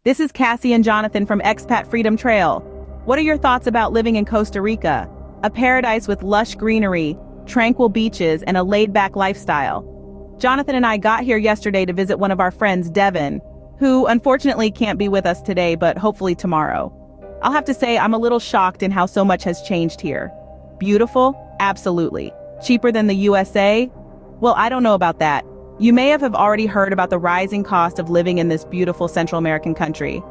This is Cassie and Jonathan from Expat Freedom Trail. What are your thoughts about living in Costa Rica? A paradise with lush greenery, tranquil beaches, and a laid-back lifestyle. Jonathan and I got here yesterday to visit one of our friends, Devin, who unfortunately can't be with us today, but hopefully tomorrow. I'll have to say I'm a little shocked in how so much has changed here. Beautiful? Absolutely. Cheaper than the USA? Well, I don't know about that. You may have already heard about the rising cost of living in this beautiful Central American country.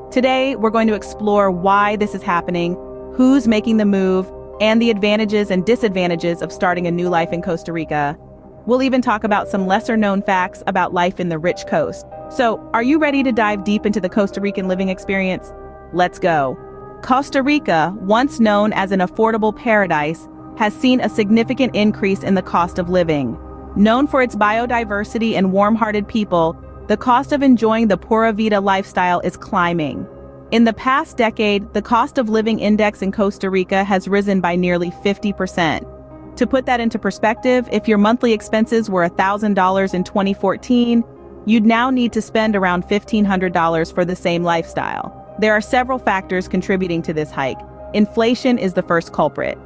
Today, we're going to explore why this is happening, who's making the move, and the advantages and disadvantages of starting a new life in Costa Rica. We'll even talk about some lesser-known facts about life in the rich coast. So, are you ready to dive deep into the Costa Rican living experience? Let's go. Costa Rica, once known as an affordable paradise, has seen a significant increase in the cost of living. Known for its biodiversity and warm-hearted people, the cost of enjoying the Pura Vida lifestyle is climbing. In the past decade, the cost of living index in Costa Rica has risen by nearly 50%. To put that into perspective, if your monthly expenses were $1,000 in 2014, you'd now need to spend around $1,500 for the same lifestyle. There are several factors contributing to this hike. Inflation is the first culprit.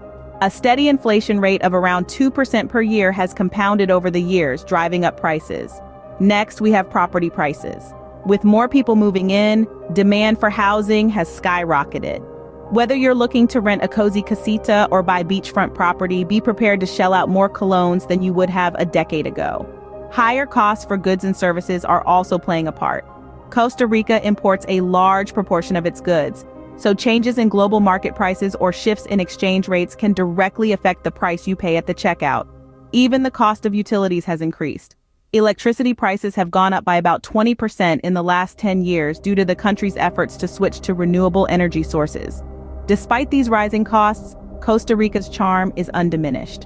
A steady inflation rate of around 2% per year has compounded over the years, driving up prices. Next, we have property prices. With more people moving in, demand for housing has skyrocketed. Whether you're looking to rent a cozy casita or buy beachfront property, be prepared to shell out more colones than you would have a decade ago. Higher costs for goods and services are also playing a part. Costa Rica imports a large proportion of its goods, so changes in global market prices or shifts in exchange rates can directly affect the price you pay at the checkout. Even the cost of utilities has increased. Electricity prices have gone up by about 20% in the last 10 years due to the country's efforts to switch to renewable energy sources. Despite these rising costs, Costa Rica's charm is undiminished.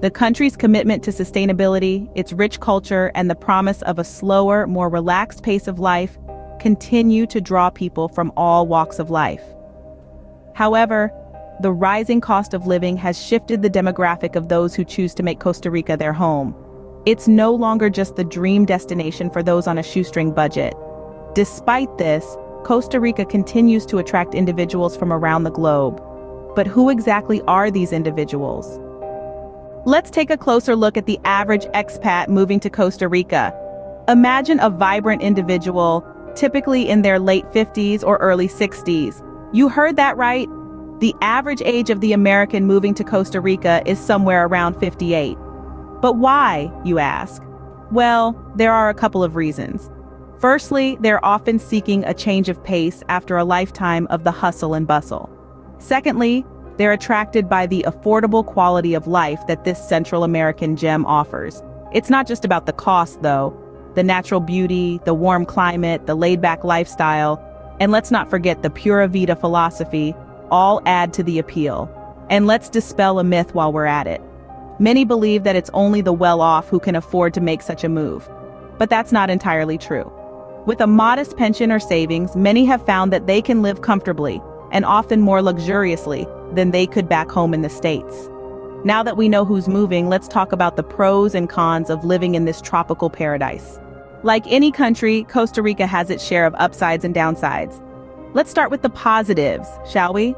The country's commitment to sustainability, its rich culture, and the promise of a slower, more relaxed pace of life continue to draw people from all walks of life. However, the rising cost of living has shifted the demographic of those who choose to make Costa Rica their home. It's no longer just the dream destination for those on a shoestring budget. Despite this, Costa Rica continues to attract individuals from around the globe. But who exactly are these individuals? Let's take a closer look at the average expat moving to Costa Rica. Imagine a vibrant individual, typically in their late 50s or early 60s. You heard that right. The average age of the American moving to Costa Rica is somewhere around 58. But why, you ask? Well, there are a couple of reasons. Firstly, they're often seeking a change of pace after a lifetime of the hustle and bustle. Secondly, they're attracted by the affordable quality of life that this Central American gem offers. It's not just about the cost, though. The natural beauty, the warm climate, the laid-back lifestyle, and let's not forget the Pura Vida philosophy, all add to the appeal. And let's dispel a myth while we're at it. Many believe that it's only the well-off who can afford to make such a move. But that's not entirely true. With a modest pension or savings, many have found that they can live comfortably, and often more luxuriously, than they could back home in the States. Now that we know who's moving, let's talk about the pros and cons of living in this tropical paradise. Like any country, Costa Rica has its share of upsides and downsides. Let's start with the positives, shall we?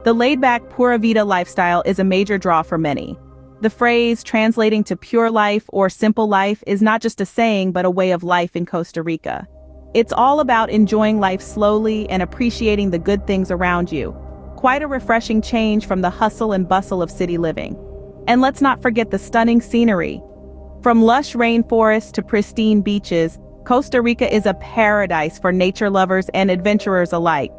The laid-back Pura Vida lifestyle is a major draw for many. The phrase translating to pure life or simple life is not just a saying but a way of life in Costa Rica. It's all about enjoying life slowly and appreciating the good things around you. Quite a refreshing change from the hustle and bustle of city living. And let's not forget the stunning scenery. From lush rainforests to pristine beaches, Costa Rica is a paradise for nature lovers and adventurers alike.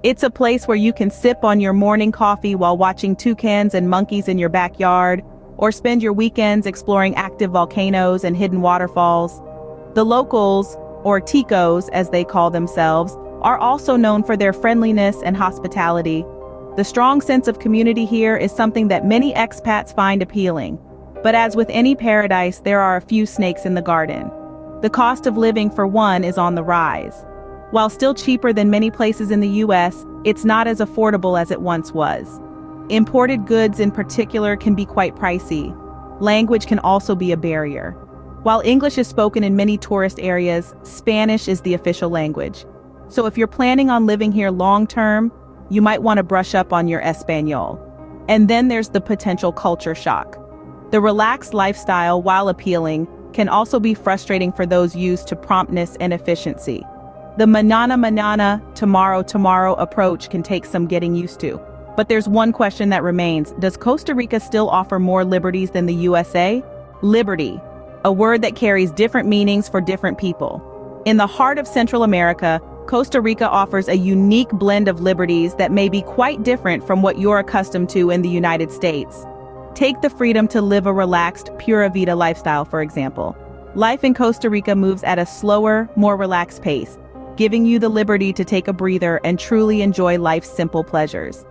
It's a place where you can sip on your morning coffee while watching toucans and monkeys in your backyard, or spend your weekends exploring active volcanoes and hidden waterfalls. The locals, or ticos as they call themselves, are also known for their friendliness and hospitality. The strong sense of community here is something that many expats find appealing. But as with any paradise, there are a few snakes in the garden. The cost of living, for one, is on the rise. While still cheaper than many places in the US, it's not as affordable as it once was. Imported goods in particular can be quite pricey. Language can also be a barrier. While English is spoken in many tourist areas, Spanish is the official language. So if you're planning on living here long-term, you might want to brush up on your Espanol. And then there's the potential culture shock. The relaxed lifestyle, while appealing, can also be frustrating for those used to promptness and efficiency. The mañana, tomorrow approach can take some getting used to. But there's one question that remains: does Costa Rica still offer more liberties than the USA? Liberty, a word that carries different meanings for different people. In the heart of Central America, Costa Rica offers a unique blend of liberties that may be quite different from what you're accustomed to in the United States. Take the freedom to live a relaxed, pura vida lifestyle, for example. Life in Costa Rica moves at a slower, more relaxed pace, giving you the liberty to take a breather and truly enjoy life's simple pleasures.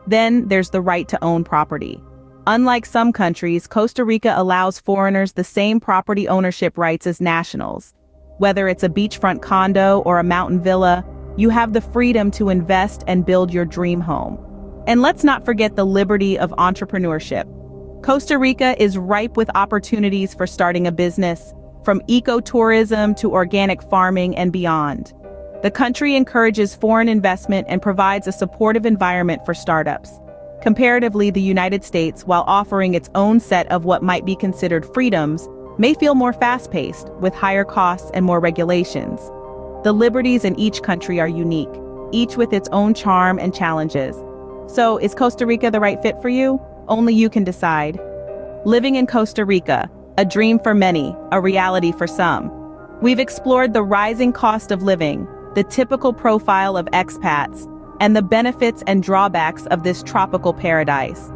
Then there's the right to own property. Unlike some countries, Costa Rica allows foreigners the same property ownership rights as nationals. Whether it's a beachfront condo or a mountain villa, you have the freedom to invest and build your dream home. And let's not forget the liberty of entrepreneurship. Costa Rica is ripe with opportunities for starting a business, from ecotourism to organic farming and beyond. The country encourages foreign investment and provides a supportive environment for startups. Comparatively, the United States, while offering its own set of what might be considered freedoms, may feel more fast-paced, with higher costs and more regulations. The liberties in each country are unique, each with its own charm and challenges. So, is Costa Rica the right fit for you? Only you can decide. Living in Costa Rica, a dream for many, a reality for some. We've explored the rising cost of living, the typical profile of expats, and the benefits and drawbacks of this tropical paradise.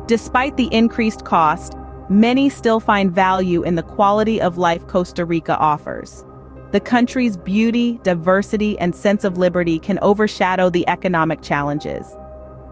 Despite the increased cost, many still find value in the quality of life Costa Rica offers. The country's beauty, diversity, and sense of liberty can overshadow the economic challenges.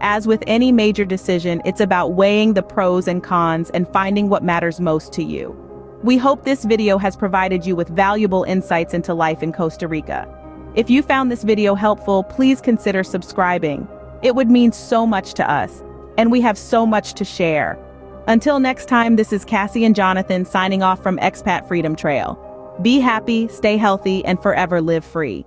As with any major decision, it's about weighing the pros and cons and finding what matters most to you. We hope this video has provided you with valuable insights into life in Costa Rica. If you found this video helpful, please consider subscribing. It would mean so much to us, and we have so much to share. Until next time, this is Cassie and Jonathan signing off from Expat Freedom Trail. Be happy, stay healthy, and forever live free.